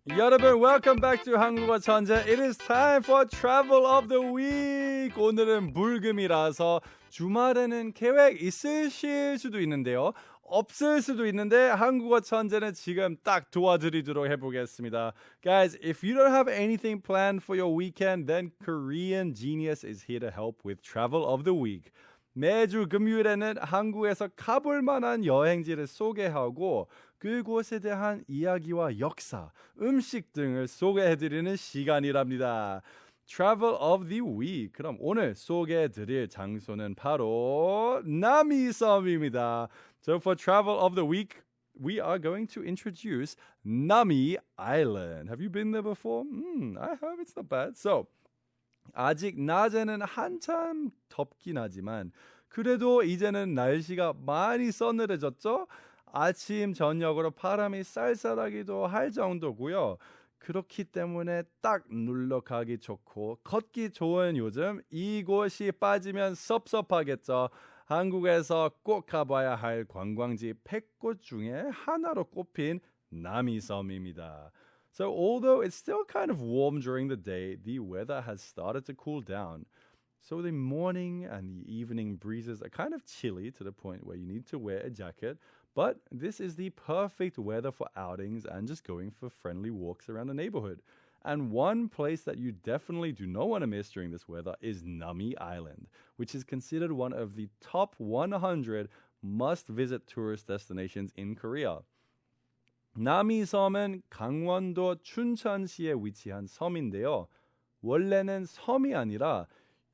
여러분, welcome back to 한국어천재. It is time for travel of the week. 오늘은 불금이라서 주말에는 계획 있으실 수도 있는데요. 없을 수도 있는데 한국어천재는 지금 딱 도와드리도록 해보겠습니다. Guys, if you don't have anything planned for your weekend, then Korean Genius is here to help with travel of the week. 매주 금요일에는 한국에서 가볼 만한 여행지를 소개하고 그곳에 대한 이야기와 역사, 음식 등을 소개해드리는 시간이랍니다. Travel of the Week. 그럼 오늘 소개해드릴 장소는 바로 남이섬입니다. So for Travel of the Week, we are going to introduce Nami Island. Have you been there before? I have. It's not bad. So 아직 낮에는 한참 덥긴 하지만 그래도 이제는 날씨가 많이 서늘해졌죠? 아침, 저녁으로 바람이 쌀쌀하기도 할 정도고요. 그렇기 때문에 딱 놀러 가기 좋고 걷기 좋은 요즘 이곳이 빠지면 섭섭하겠죠. 한국에서 꼭 가봐야 할 관광지 100곳 중에 하나로 꼽힌 남이섬입니다. So although it's still kind of warm during the day, the weather has started to cool down. So the morning and the evening breezes are kind of chilly to the point where you need to wear a jacket. But this is the perfect weather for outings and just going for friendly walks around the neighborhood. And one place that you definitely do not want to miss during this weather is Nami Island, which is considered one of the top 100 must-visit tourist destinations in Korea. 남이섬은 강원도 춘천시에 위치한 섬인데요. 원래는 섬이 아니라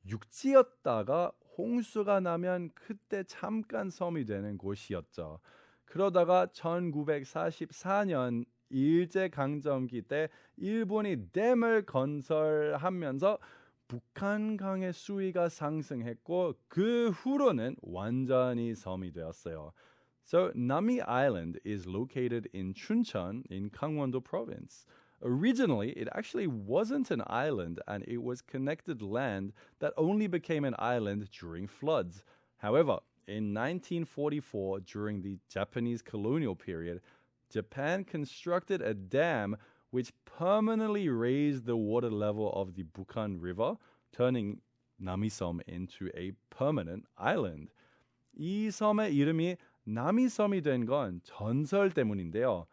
육지였다가 홍수가 나면 그때 잠깐 섬이 되는 곳이었죠. 그러다가 1944년 일제강점기 때 일본이 댐을 건설하면서 북한강의 수위가 상승했고 그 후로는 완전히 섬이 되었어요. So Nami Island is located in Chuncheon in Gangwon-do province. Originally, it actually wasn't an island and it was connected land that only became an island during floods. However, in 1944, during the Japanese colonial period, Japan constructed a dam which permanently raised the water level of the Bukhan River, turning Namisom into a permanent island. 이 섬의 이름이 남이섬이 된 건 전설 때문인데요.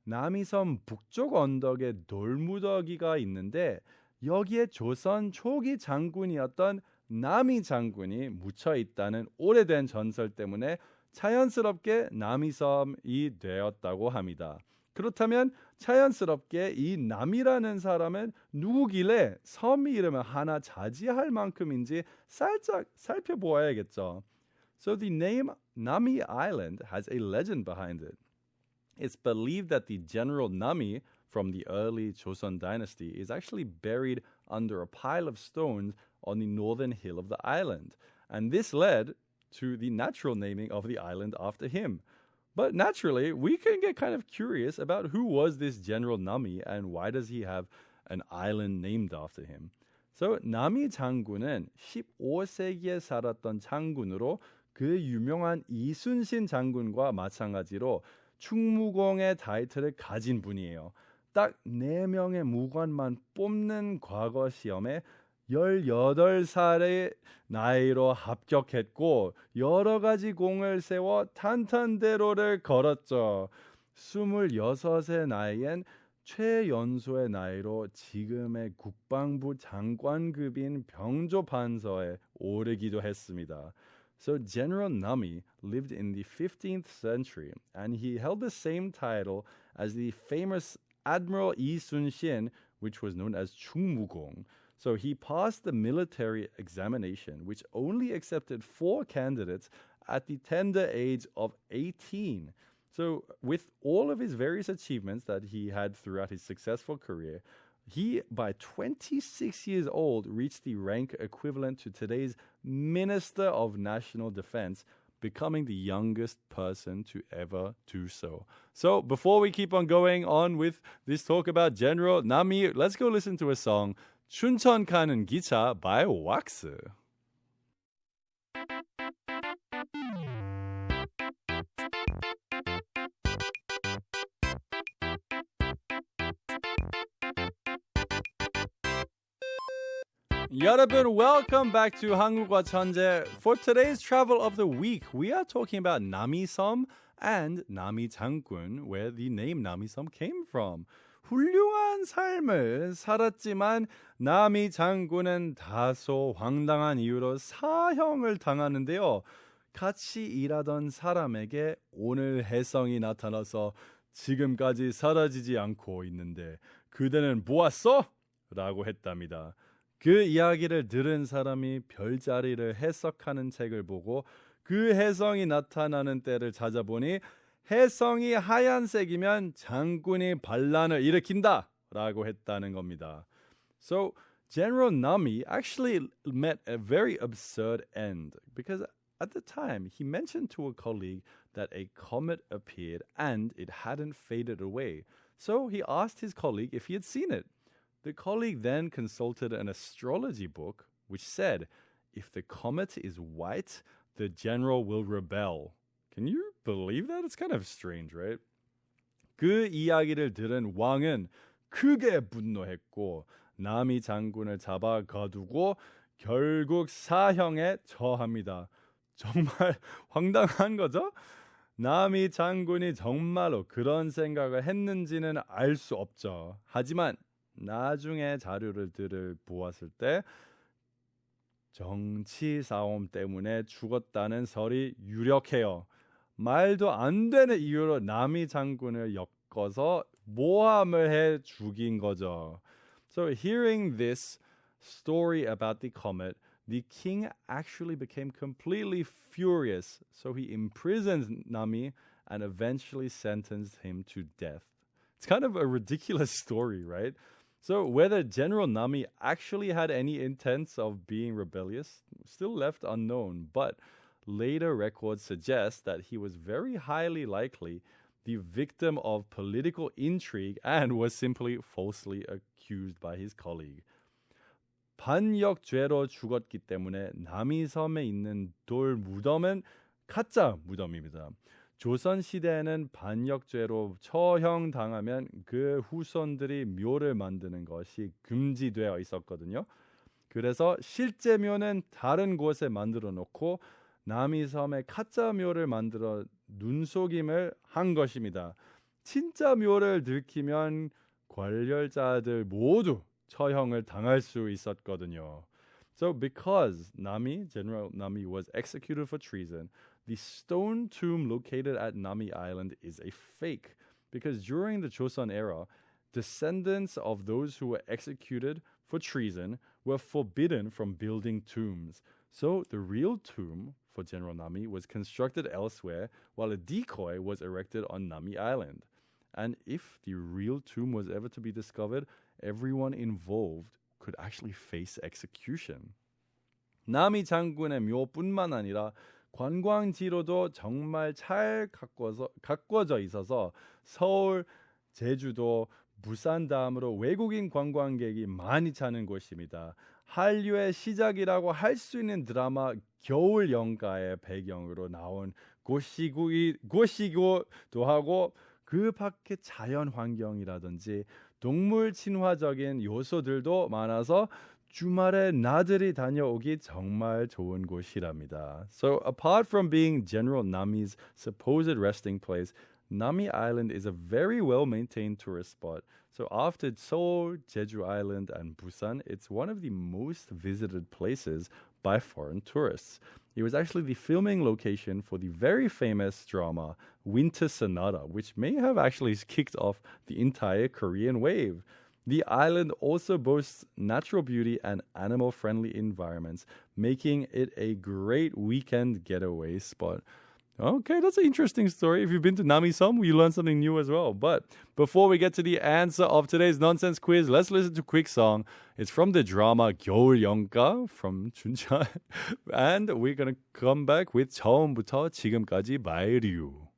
남이섬 북쪽 언덕에 돌무더기가 있는데 여기에 조선 초기 장군이었던 남이 장군이 묻혀 있다는 오래된 전설 때문에 자연스럽게 남이섬이 되었다고 합니다. 그렇다면 자연스럽게 이 남이라는 사람은 누구길래 섬 이름을 하나 차지할 만큼인지 살짝 살펴보아야겠죠. So the name Nami Island has a legend behind it. It's believed that the general Nami from the early Joseon dynasty is actually buried under a pile of stones on the northern hill of the island. And this led to the natural naming of the island after him. But naturally, we can get kind of curious about who was this general Nami and why does he have an island named after him. So 남이 장군은 15세기에 살았던 장군으로 그 유명한 이순신 장군과 마찬가지로 충무공의 타이틀을 가진 분이에요. 딱 4명의 무관만 뽑는 과거 시험에 18살의 나이로 합격했고 여러 가지 공을 세워 탄탄대로를 걸었죠. 26의 나이엔 최연소의 나이로 지금의 국방부 장관급인 병조판서에 오르기도 했습니다. So General Nami lived in the 15th century and he held the same title as the famous Admiral Lee Sun-shin, which was known as 충무공. So he passed the military examination, which only accepted 4 candidates at the tender age of 18. So with all of his various achievements that he had throughout his successful career, he, by 26 years old, reached the rank equivalent to today's Minister of National Defense, becoming the youngest person to ever do so. So before we keep on going on with this talk about General Nami, let's go listen to a song, 춘천 가는 기차 by Wax. 여러분, welcome back to 한국어천재. For today's travel of the week, we are talking about 남이섬 and 남이장군, where the name 남이섬 came from. 훌륭한 삶을 살았지만 남이장군은 다소 황당한 이유로 사형을 당하는데요. 같이 일하던 사람에게 오늘 혜성이 나타나서 지금까지 사라지지 않고 있는데 그대는 보았어? 라고 했답니다. 그 이야기를 들은 사람이 별자리를 해석하는 책을 보고 그 혜성이 나타나는 때를 찾아보니 혜성이 하얀색이면 장군이 반란을 일으킨다 라고 했다는 겁니다. So General Nami actually met a very absurd end because at the time he mentioned to a colleague that a comet appeared and it hadn't faded away. So he asked his colleague if he had seen it. The colleague then consulted an astrology book which said, if the comet is white, the general will rebel. Can you believe that? It's kind of strange, right? 그 이야기를 들은 왕은 크게 분노했고 남이 장군을 잡아 가두고 결국 사형에 처합니다. 정말 황당한 거죠? 남이 장군이 정말로 그런 생각을 했는지는 알 수 없죠. 하지만 나중에 자료를 보았을 때 정치 싸움 때문에 죽었다는 설이 유력해요. 말도 안 되는 이유로 남이 장군을 엮어서 모함을 해 죽인 거죠. So hearing this story about the comet, the king actually became completely furious. So he imprisoned Nami and eventually sentenced him to death. It's kind of a ridiculous story, right? So whether General Nami actually had any intents of being rebellious still left unknown, but later records suggest that he was very highly likely the victim of political intrigue and was simply falsely accused by his colleague. 반역죄로 죽었기 때문에 남이섬에 있는 돌 무덤은 가짜 무덤입니다. 조선시대에는 반역죄로 처형당하면 그 후손들이 묘를 만드는 것이 금지되어 있었거든요. 그래서 실제 묘는 다른 곳에 만들어 놓고 남이섬에 가짜 묘를 만들어 눈속임을 한 것입니다. 진짜 묘를 들키면 관련자들 모두 처형을 당할 수 있었거든요. So because General Nami was executed for treason, the stone tomb located at Nami Island is a fake because during the Joseon era, descendants of those who were executed for treason were forbidden from building tombs. So the real tomb for General Nami was constructed elsewhere while a decoy was erected on Nami Island. And if the real tomb was ever to be discovered, everyone involved could actually face execution. 남이 장군의 묘뿐만 아니라 관광지로도 정말 잘 가꿔져 있어서 서울, 제주도, 부산 다음으로 외국인 관광객이 많이 찾는 곳입니다. 한류의 시작이라고 할 수 있는 드라마 겨울 연가의 배경으로 나온 곳이기도 하고 그 밖에 자연 환경이라든지 동물 친화적인 요소들도 많아서 주말에 나들이 다녀오기 정말 좋은 곳이랍니다. So apart from being General Nami's supposed resting place, Nami Island is a very well-maintained tourist spot. So after Seoul, Jeju Island, and Busan, it's one of the most visited places by foreign tourists. It was actually the filming location for the very famous drama Winter Sonata, which may have actually kicked off the entire Korean wave. The island also boasts natural beauty and animal-friendly environments, making it a great weekend getaway spot. Okay, that's an interesting story. If you've been to Nami-Som, you learn something new as well. But before we get to the answer of today's nonsense quiz, let's listen to a quick song. It's from the drama 겨울 연가 from 춘찬. And we're going to come back with 처음부터 지금까지 마이류.